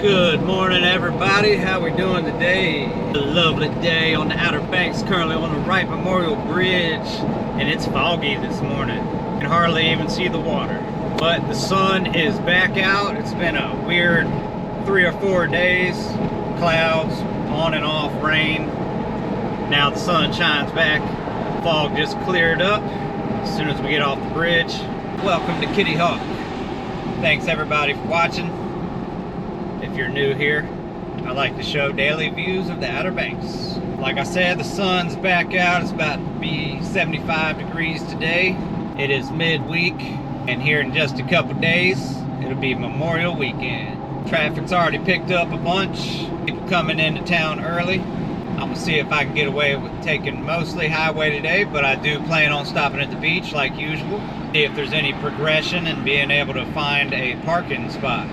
Good morning, everybody. How we doing today? A lovely day on the Outer Banks, currently on the Wright Memorial Bridge, and it's foggy this morning. You can hardly even see the water. But the sun is back out. It's been a weird 3 or 4 days. Clouds, on and off rain. Now the sun shines back. Fog just cleared up as soon as we get off the bridge. Welcome to Kitty Hawk. Thanks everybody for watching. If you're new here, I like to show daily views of the Outer Banks. Like I said, the sun's back out. It's about to be 75 degrees today. It is midweek, and here in just a couple days, it'll be Memorial Weekend. Traffic's already picked up a bunch. People coming into town early. I'm gonna see if I can get away with taking mostly highway today, but I do plan on stopping at the beach like usual. See if there's any progression and being able to find a parking spot.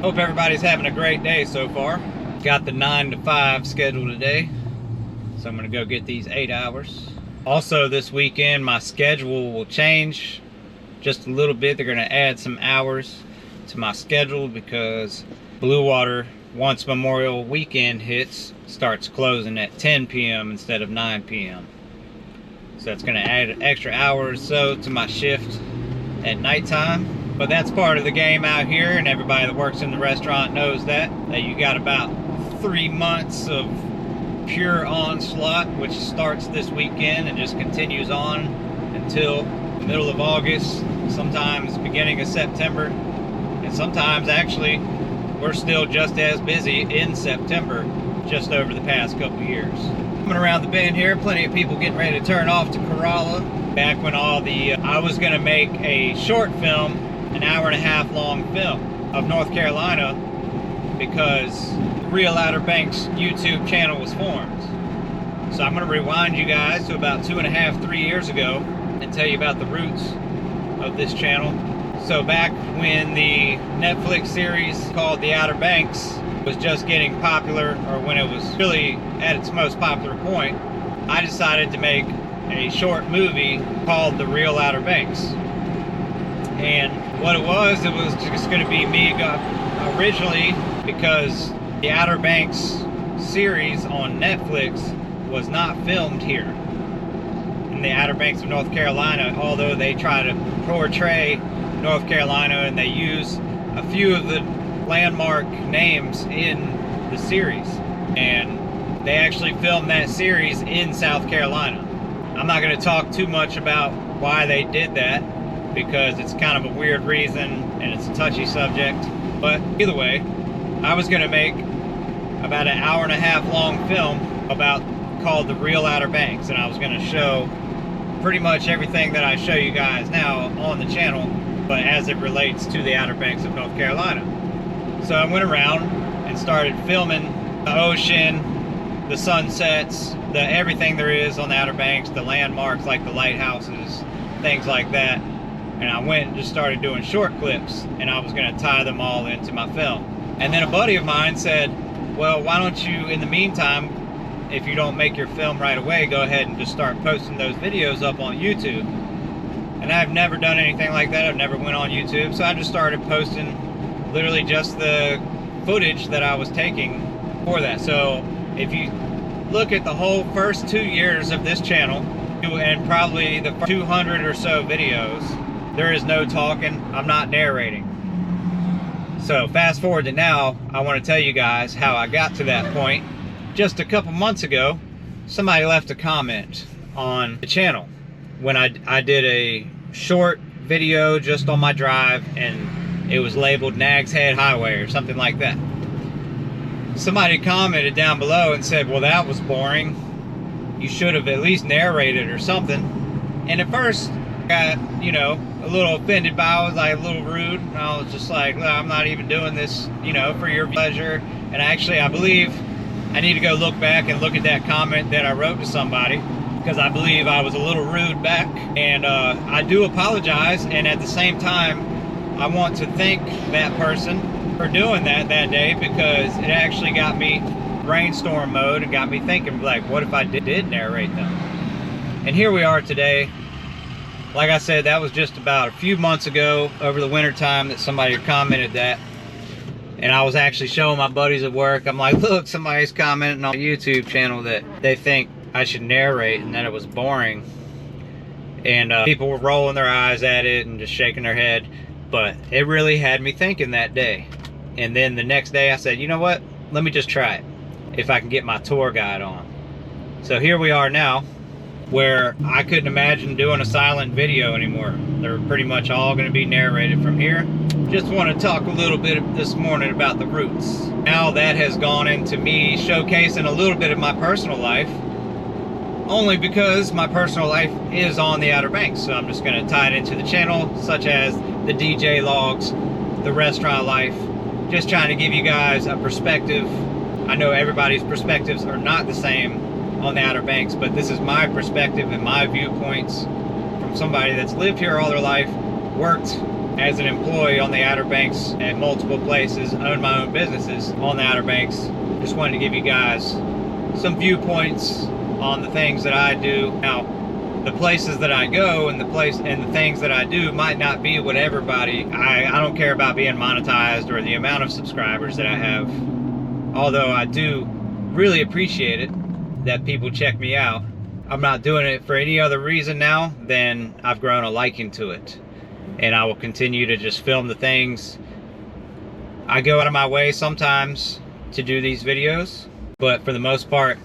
Hope everybody's having a great day so far. Got the 9 to 5 schedule today, so I'm gonna go get these 8 hours. Also this weekend, my schedule will change just a little bit. They're gonna add some hours to my schedule because Blue Water, once Memorial Weekend hits, starts closing at 10 p.m. instead of 9 p.m. So that's gonna add an extra hour or so to my shift at nighttime. But that's part of the game out here, and everybody that works in the restaurant knows that you got about 3 months of pure onslaught, which starts this weekend and just continues on until the middle of August, sometimes beginning of September, and sometimes actually we're still just as busy in September, just over the past couple years. Coming around the bend here, plenty of people getting ready to turn off to Corolla. Back when I was gonna make a short film, an 1.5 hour long film of North Carolina, because the Real Outer Banks YouTube channel was formed. So I'm going to rewind you guys to about 2.5, 3 years ago and tell you about the roots of this channel. So back when the Netflix series called The Outer Banks was just getting popular, or when it was really at its most popular point, I decided to make a short movie called The Real Outer Banks. And what it was just going to be me originally, because the Outer Banks series on Netflix was not filmed here in the Outer Banks of North Carolina, although they try to portray North Carolina and they use a few of the landmark names in the series. And they actually filmed that series in South Carolina. I'm not going to talk too much about why they did that, because it's kind of a weird reason and it's a touchy subject. But either way, I was going to make about an 1.5 hour long film called The Real Outer Banks, and I was going to show pretty much everything that I show you guys now on the channel, but as it relates to the Outer Banks of North Carolina. So I went around and started filming the ocean, the sunsets, everything there is on the Outer Banks, the landmarks like the lighthouses, things like that. And I went and just started doing short clips, and I was going to tie them all into my film. And then a buddy of mine said, well, why don't you, in the meantime, if you don't make your film right away, go ahead and just start posting those videos up on YouTube. And I've never done anything like that. I've never went on YouTube, so I just started posting literally just the footage that I was taking for that. So if you look at the whole first 2 years of this channel, and probably the 200 or so videos, there is no talking. I'm not narrating. So fast forward to now, I want to tell you guys how I got to that point. Just a couple months ago, somebody left a comment on the channel when I did a short video just on my drive, and it was labeled Nags Highway or something like that. Somebody commented down below and said, well, that was boring. You should have at least narrated or something. And at first, I got, a little offended by it. I was like a little rude. And I was just like, well, I'm not even doing this, for your pleasure. And actually, I believe I need to go look back and look at that comment that I wrote to somebody, because I believe I was a little rude back. And I do apologize. And at the same time, I want to thank that person for doing that day, because it actually got me brainstorm mode and got me thinking, like, what if I did narrate them? And here we are today. Like I said, that was just about a few months ago over the winter time that somebody commented that. And I was actually showing my buddies at work, I'm like, look, somebody's commenting on my YouTube channel that they think I should narrate and that it was boring. And people were rolling their eyes at it and just shaking their head. But it really had me thinking that day. And then the next day I said, you know what? Let me just try it. If I can get my tour guide on. So here we are now, where I couldn't imagine doing a silent video anymore. They're pretty much all going to be narrated from here. Just want to talk a little bit this morning about the roots. Now that has gone into me showcasing a little bit of my personal life, only because my personal life is on the Outer Banks. So I'm just going to tie it into the channel, such as the DJ logs, the restaurant life, just trying to give you guys a perspective. I know everybody's perspectives are not the same on the Outer Banks, but this is my perspective and my viewpoints from somebody that's lived here all their life, worked as an employee on the Outer Banks at multiple places, owned my own businesses on the Outer Banks. Just wanted to give you guys some viewpoints on the things that I do. Now, the places that I go and the things that I do might not be what everybody, I don't care about being monetized or the amount of subscribers that I have, although I do really appreciate it that people check me out. I'm not doing it for any other reason now than I've grown a liking to it. And I will continue to just film the things. I go out of my way sometimes to do these videos, but for the most part,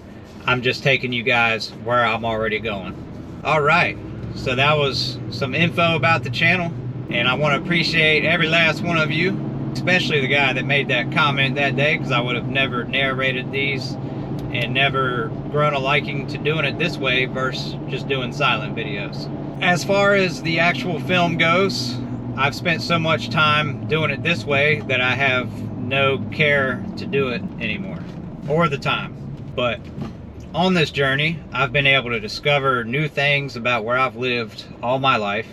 I'm just taking you guys where I'm already going. All right, so that was some info about the channel, and I want to appreciate every last one of you, especially the guy that made that comment that day, because I would have never narrated these and never grown a liking to doing it this way versus just doing silent videos. As far as the actual film goes, I've spent so much time doing it this way that I have no care to do it anymore, or the time. But on this journey, I've been able to discover new things about where I've lived all my life,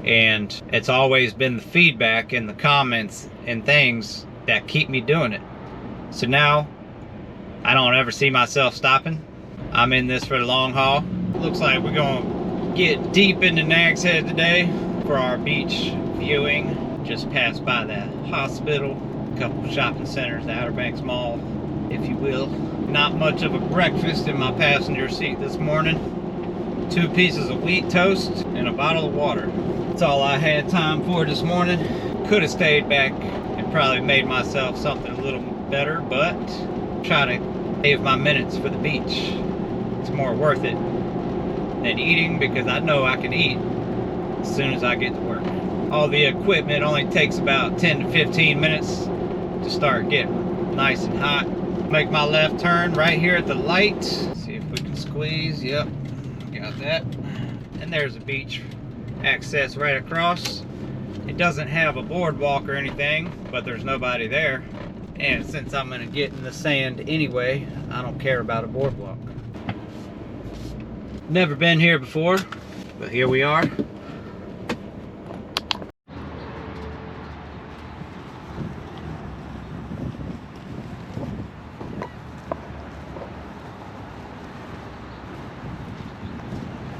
and it's always been the feedback and the comments and things that keep me doing it. So now, I don't ever see myself stopping. I'm in this for the long haul. Looks like we're gonna get deep into Nags Head today for our beach viewing. Just passed by the hospital, a couple of shopping centers, the Outer Banks Mall, if you will. Not much of a breakfast in my passenger seat this morning. 2 pieces of wheat toast and a bottle of water. That's all I had time for this morning. Could have stayed back and probably made myself something a little better, but try to save my minutes for the beach. It's more worth it than eating, because I know I can eat as soon as I get to work. All the equipment only takes about 10 to 15 minutes to start getting nice and hot. Make my left turn right here at the light. See if we can squeeze. Yep, got that. And there's a beach access right across. It doesn't have a boardwalk or anything, but there's nobody there. And since I'm gonna get in the sand anyway, I don't care about a boardwalk. Never been here before, but here we are.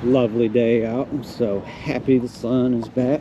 Lovely day out. I'm so happy the sun is back.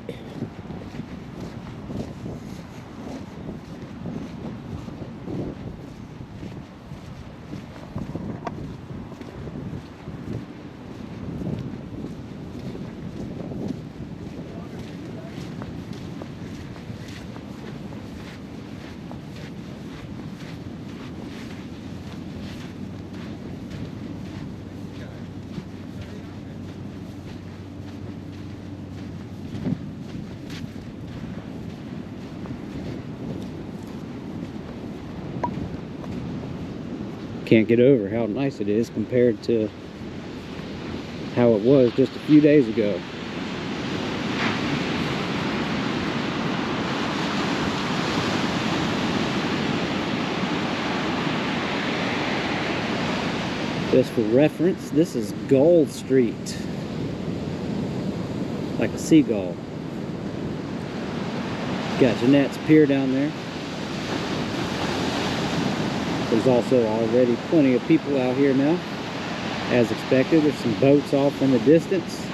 Can't get over how nice it is compared to how it was just a few days ago. Just for reference, this is Gold Street, like a seagull. Got Jeanette's Pier down there. There's also already plenty of people out here now, as expected. There's some boats off in the distance.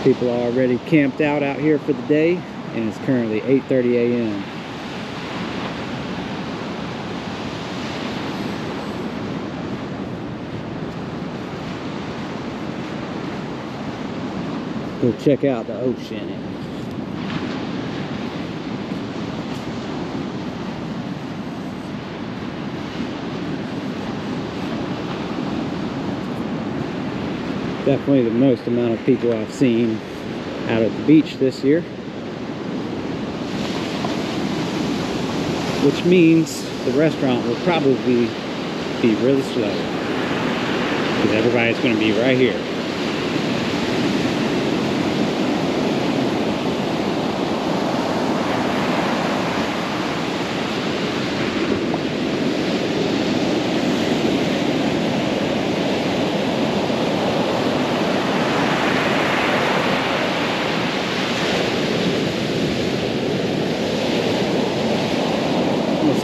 People are already camped out here for the day. and it's currently 8:30 a.m. Go check out the ocean. Definitely the most amount of people I've seen out at the beach this year. Which means the restaurant will probably be really slow. Because everybody's going to be right here.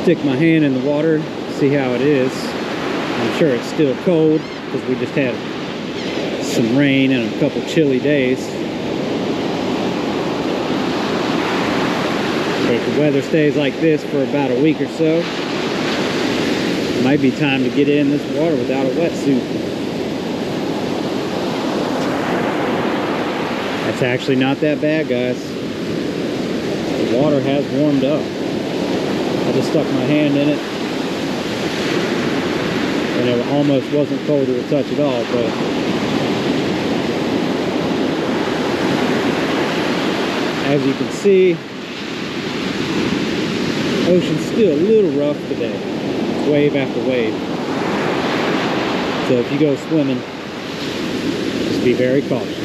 Stick my hand in the water, see how it is. I'm sure it's still cold because we just had some rain and a couple chilly days. But if the weather stays like this for about a week or so, it might be time to get in this water without a wetsuit. That's actually not that bad, guys. The water has warmed up. I just stuck my hand in it, and it almost wasn't cold to the touch at all, but as you can see, ocean's still a little rough today, wave after wave. So if you go swimming, just be very cautious.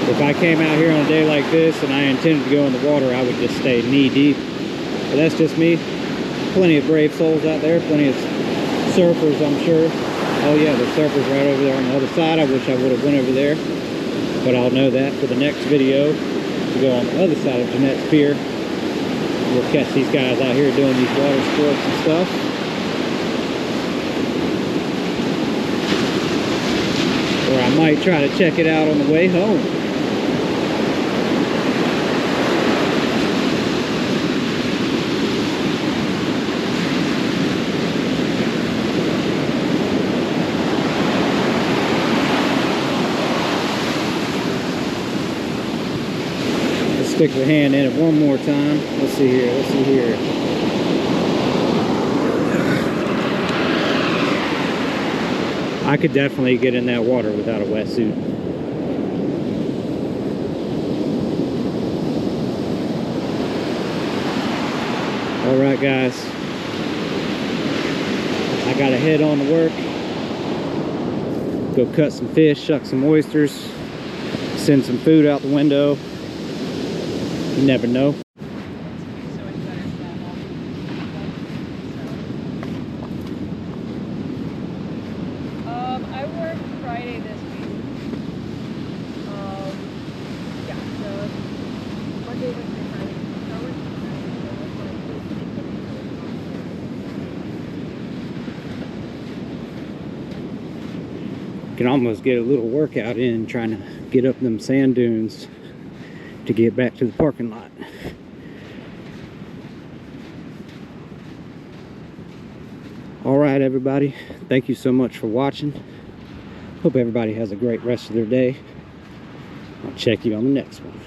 If I came out here on a day like this and I intended to go in the water, I would just stay knee deep. But that's just me. Plenty of brave souls out there, plenty of surfers, I'm sure. Oh yeah, there's surfers right over there on the other side. I wish I would have went over there, but I'll know that for the next video to go on the other side of Jeanette's Pier. We'll catch these guys out here doing these water sports and stuff. Or I might try to check it out on the way home. Stick your hand in it one more time. Let's see here. Let's see here. I could definitely get in that water without a wetsuit. All right, guys. I gotta head on to work. Go cut some fish, shuck some oysters, send some food out the window. You never know. I work Friday this week. Yeah, so Monday, Wednesday, Friday. I work You can almost get a little workout in trying to get up them sand dunes to get back to the parking lot. All right, everybody, thank you so much for watching. Hope everybody has a great rest of their day. I'll check you on the next one.